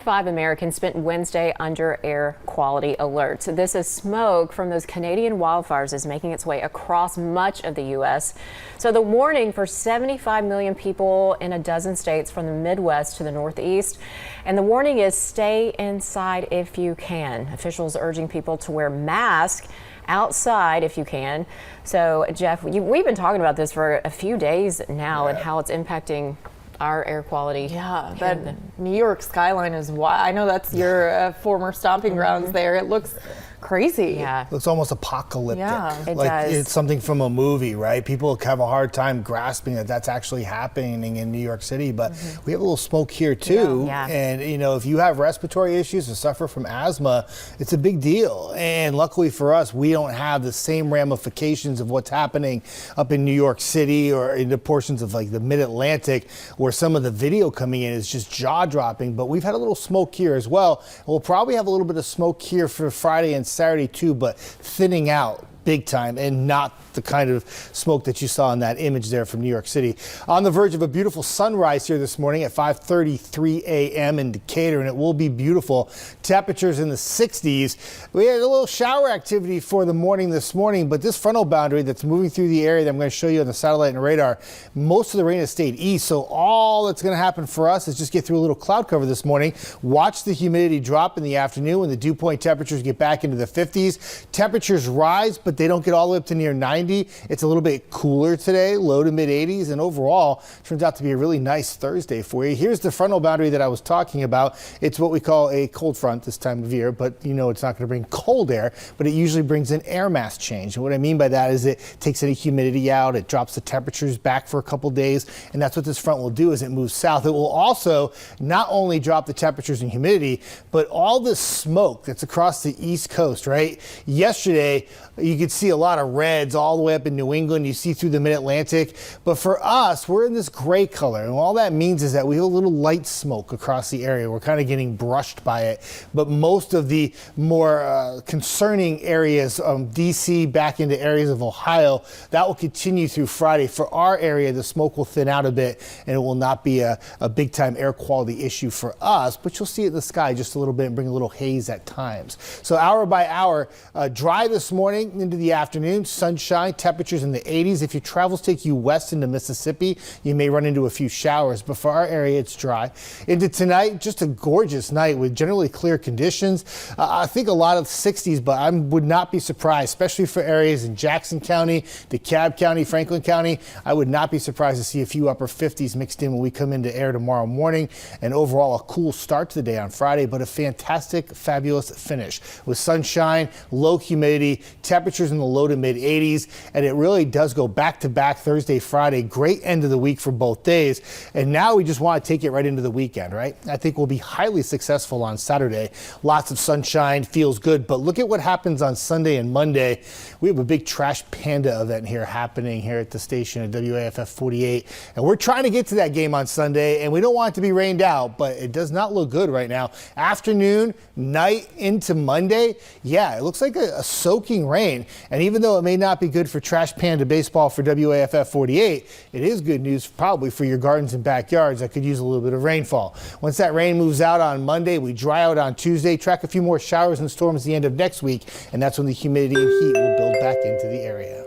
5 Americans spent Wednesday under air quality alerts. This is smoke from those Canadian wildfires is making its way across much of the U.S. So the warning for 75 million people in a dozen states from the Midwest to the Northeast. And the warning is stay inside if you can. Officials urging people to wear masks outside if you can. So Jeff, we've been talking about this for a few days now and how it's impacting our air quality. Yeah, that New York skyline is wild. I know that's your former stomping grounds there. It looks crazy. Yeah. It looks almost apocalyptic. Yeah, it like does. It's something from a movie, right? People have a hard time grasping that that's actually happening in New York City, but we have a little smoke here too. Yeah. And you know, if you have respiratory issues or suffer from asthma, it's a big deal. And luckily for us, we don't have the same ramifications of what's happening up in New York City or in the portions of like the mid-Atlantic where some of the video coming in is just jaw-dropping. But we've had a little smoke here as well. We'll probably have a little bit of smoke here for Friday and Saturday too, but thinning out big time and not the kind of smoke that you saw in that image there from New York City. On the verge of a beautiful sunrise here this morning at 5:33 a.m. in Decatur, and it will be beautiful. Temperatures in the 60s. We had a little shower activity for the morning this morning, but this frontal boundary that's moving through the area that I'm going to show you on the satellite and radar, most of the rain has stayed east, so all that's going to happen for us is just get through a little cloud cover this morning. Watch the humidity drop in the afternoon when the dew point temperatures get back into the 50s. Temperatures rise, but they don't get all the way up to near 90. It's a little bit cooler today, low to mid 80s, and overall turns out to be a really nice Thursday for you. Here's the frontal boundary that I was talking about. It's what we call a cold front this time of year, but you know it's not going to bring cold air, but it usually brings an air mass change. And what I mean by that is it takes any humidity out, it drops the temperatures back for a couple days, and that's what this front will do as it moves south. It will also not only drop the temperatures and humidity, but all the smoke that's across the East Coast, right? Yesterday, you could see a lot of reds all the way up in New England. You see through the mid-Atlantic. But for us, we're in this gray color. And all that means is that we have a little light smoke across the area. We're kind of getting brushed by it. But most of the more concerning areas, D.C. back into areas of Ohio, that will continue through Friday. For our area, the smoke will thin out a bit and it will not be a big-time air quality issue for us. But you'll see it in the sky just a little bit and bring a little haze at times. So hour by hour, dry this morning into the afternoon, sunshine, temperatures in the 80s. If your travels take you west into Mississippi, you may run into a few showers, but for our area, it's dry. Into tonight, just a gorgeous night with generally clear conditions. I think a lot of 60s, but I would not be surprised, especially for areas in Jackson County, DeKalb County, Franklin County. I would not be surprised to see a few upper 50s mixed in when we come into air tomorrow morning. And overall, a cool start to the day on Friday, but a fantastic, fabulous finish with sunshine, low humidity, temperatures in the low to mid 80s, and it really does go back to back Thursday, Friday. Great end of the week for both days. And now we just want to take it right into the weekend, right? I think we'll be highly successful on Saturday. Lots of sunshine, feels good. But look at what happens on Sunday and Monday. We have a big Trash Panda event here happening here at the station at WAFF 48. And we're trying to get to that game on Sunday, and we don't want it to be rained out, but it does not look good right now. Afternoon, night into Monday, yeah, it looks like a soaking rain. And even though it may not be good for Trash Panda baseball for WAFF 48, it is good news probably for your gardens and backyards that could use a little bit of rainfall. Once that rain moves out on Monday, we dry out on Tuesday, track a few more showers and storms the end of next week, and that's when the humidity and heat will build back into the area.